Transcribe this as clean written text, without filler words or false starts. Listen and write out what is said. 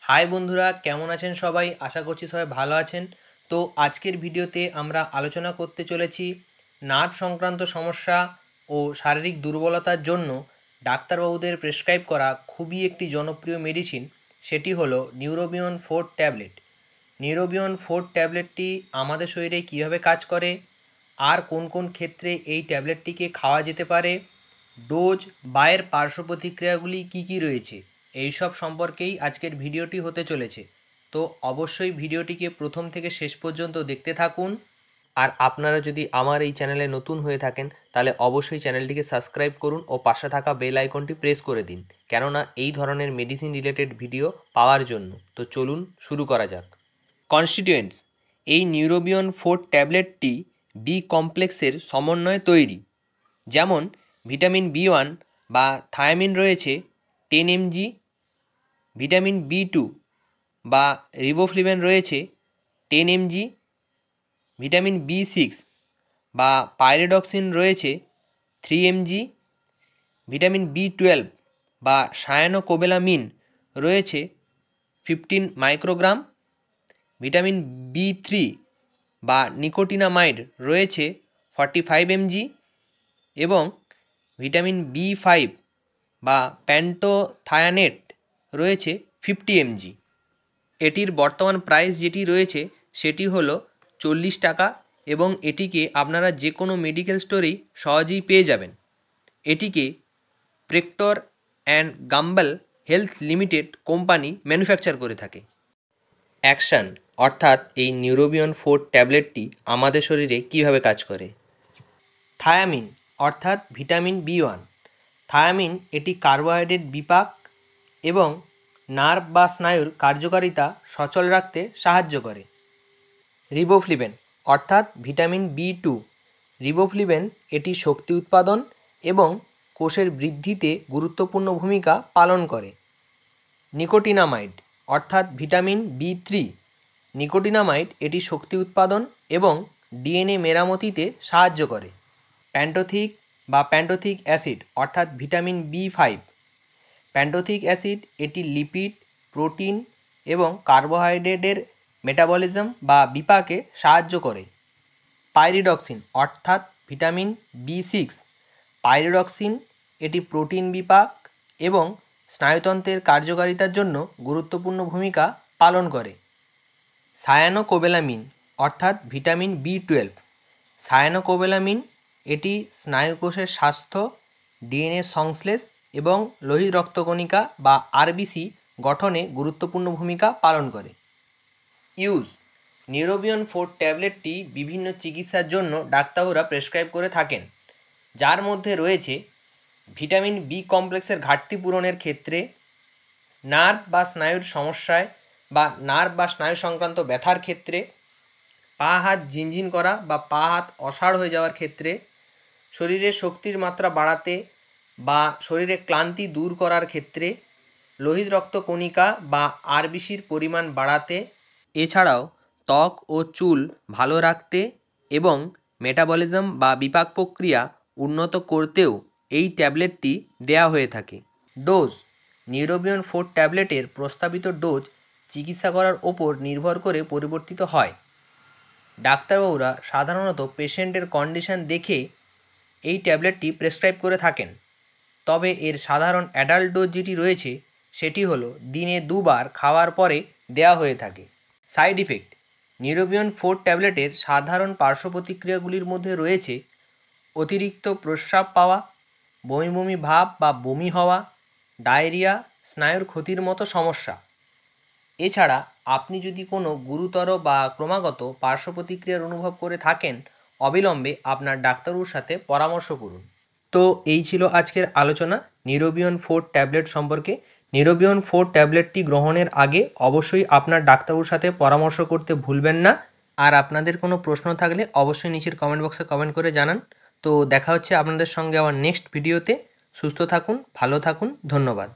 High বন্ধুরা, কেমন আছেন সবাই? আশা করছি সবাই ভালো আছেন। তো আজকের ভিডিওতে আমরা আলোচনা করতে চলেছি নার্ভ সংক্রান্ত সমস্যা ও শারীরিক দুর্বলতার জন্য ডাক্তারবাবুদের প্রেসক্রাইব করা খুবই একটি জনপ্রিয় মেডিসিন, সেটি হলো নিউরোবিয়ন 4 ট্যাবলেট। নিউরোবিয়ন 4 ট্যাবলেটটি আমাদের শরীরে কীভাবে কাজ করে, আর কোন কোন ক্ষেত্রে এই ট্যাবলেটটিকে খাওয়া যেতে পারে, ডোজ বা এর পার্শ্ব প্রতিক্রিয়াগুলি কী কী রয়েছে, এই সব সম্পর্কেই আজকের ভিডিওটি হতে চলেছে। তো অবশ্যই ভিডিওটিকে প্রথম থেকে শেষ পর্যন্ত দেখতে থাকুন। আর আপনারা যদি আমার এই চ্যানেলে নতুন হয়ে থাকেন তাহলে অবশ্যই চ্যানেলটিকে সাবস্ক্রাইব করুন ও পাশে থাকা বেল আইকনটি প্রেস করে দিন, কেননা এই ধরনের মেডিসিন রিলেটেড ভিডিও পাওয়ার জন্য। তো চলুন শুরু করা যাক। কনস্টিটিউয়েন্টস: এই নিউরোবিয়ন 4 ট্যাবলেটটি বি কমপ্লেক্সের সমন্বয়ে তৈরি। যেমন ভিটামিন বি1 বা থায়ামিন রয়েছে 10 mg, ভিটামিন বি2 বা রিবোফ্লেভিন রয়েছে 10 mg, ভিটামিন বি6 বা পাইরিডক্সিন রয়েছে 3 mg, ভিটামিন বি12 বা সায়ানোকোবালামিন রয়েছে 15 মাইক্রোগ্রাম, ভিটামিন বি3 বা নিকোটিনামাইড রয়েছে 45 mg এবং ভিটামিন বি5 বা প্যান্টোথায়ানেট রয়েছে 50 mg। এটির বর্তমান প্রাইস যেটি রয়েছে সেটি হলো 40 টাকা এবং এটিকে আপনারা যে কোনো মেডিকেল স্টোরেই সহজেই পেয়ে যাবেন। এটিকে Procter and Gamble health limited company manufacture করে থাকে। অ্যাকশন অর্থাৎ এই নিউরোবিয়ন 4 ট্যাবলেটটি আমাদের শরীরে কীভাবে কাজ করে। থায়ামিন অর্থাৎ ভিটামিন বি1। থায়ামিন এটি কার্বোহাইড্রেট বিপাক এবং নার্ভ বা স্নায়ুর কার্যকারিতা সচল রাখতে সাহায্য করে। রিবোফ্লেভিন অর্থাৎ ভিটামিন বি2। রিবোফ্লেভিন এটি শক্তি উৎপাদন এবং কোষের বৃদ্ধিতে গুরুত্বপূর্ণ ভূমিকা পালন করে। নিকোটিনামাইড অর্থাৎ ভিটামিন বি3। নিকোটিনামাইড এটি শক্তি উৎপাদন এবং ডিএনএ মেরামতিতে সাহায্য করে। প্যান্টোথিক বা প্যান্টোথিক অ্যাসিড অর্থাৎ ভিটামিন বি5। প্যান্টোথিক অ্যাসিড এটি লিপিড, প্রোটিন এবং কার্বোহাইড্রেটের মেটাবলিজম বা বিপাকে সাহায্য করে। পাইরিডক্সিন অর্থাৎ ভিটামিন বি6। পাইরিডক্সিন এটি প্রোটিন বিপাক এবং স্নায়ুতন্ত্রের কার্যকারিতার জন্য গুরুত্বপূর্ণ ভূমিকা পালন করে। সায়ানোকোবালামিন অর্থাৎ ভিটামিন বি12। সায়ানোকোবালামিন এটি স্নায়ুকোষের স্বাস্থ্য, ডিএনএ সংশ্লেষ এবং লোহিত রক্তকণিকা বা আরবিসি গঠনে গুরুত্বপূর্ণ ভূমিকা পালন করে। ইউজ: নিউরোবিয়ন 4 ট্যাবলেটটি বিভিন্ন চিকিৎসার জন্য ডাক্তাররা প্রেসক্রাইব করে থাকেন, যার মধ্যে রয়েছে ভিটামিন বি কমপ্লেক্সের ঘাটতি পূরণের ক্ষেত্রে, নার্ভ বা স্নায়ুর সমস্যায় বা নার্ভ বা স্নায়ু সংক্রান্ত ব্যথার ক্ষেত্রে, পা হাত ঝিনঝিন করা বা পা হাত অসাড় হয়ে যাওয়ার ক্ষেত্রে, শরীরে শক্তির মাত্রা বাড়াতে বা শরীরে ক্লান্তি দূর করার ক্ষেত্রে, লোহিত রক্তকণিকা বা আরবিসির পরিমাণ বাড়াতে, এছাড়াও ত্বক ও চুল ভালো রাখতে এবং মেটাবলিজম বা বিপাক প্রক্রিয়া উন্নত করতেও এই ট্যাবলেটটি দেয়া হয়ে থাকে। ডোজ: নিউরোবিয়ন 4 ট্যাবলেটের প্রস্তাবিত ডোজ চিকিৎসা করার ওপর নির্ভর করে পরিবর্তিত হয়। ডাক্তারবাবুরা সাধারণত পেশেন্টের কন্ডিশন দেখে এই ট্যাবলেটটি প্রেসক্রাইব করে থাকেন, তবে এর সাধারণ অ্যাডাল্ট ডোজ যেটি রয়েছে সেটি হলো দিনে 2 বার খাওয়ার পরে দেওয়া হয়ে থাকে। সাইড ইফেক্ট: নিউরোবিয়ন 4 ট্যাবলেটের সাধারণ পার্শ্ব প্রতিক্রিয়াগুলির মধ্যে রয়েছে অতিরিক্ত প্রস্রাব পাওয়া, বমি বমি ভাব বা বমি হওয়া, ডায়রিয়া, স্নায়ুর ক্ষতির মতো সমস্যা। এছাড়া আপনি যদি কোনো গুরুতর বা ক্রমাগত পার্শ্ব প্রতিক্রিয়ার অনুভব করে থাকেন, অবিলম্বে আপনার ডাক্তারবাবুর সাথে পরামর্শ করুন। তো এই ছিল আজকের আলোচনা নিউরোবিয়ন 4 ট্যাবলেট সম্পর্কে। নিউরোবিয়ন 4 ট্যাবলেটটি গ্রহণের আগে অবশ্যই আপনার ডাক্তারবাবুর সাথে পরামর্শ করতে ভুলবেন না। আর আপনাদের কোনো প্রশ্ন থাকলে অবশ্যই নিচের কমেন্ট বক্সে কমেন্ট করে জানান। তো দেখা হচ্ছে আপনাদের সঙ্গে আমার নেক্সট ভিডিওতে। সুস্থ থাকুন, ভালো থাকুন, ধন্যবাদ।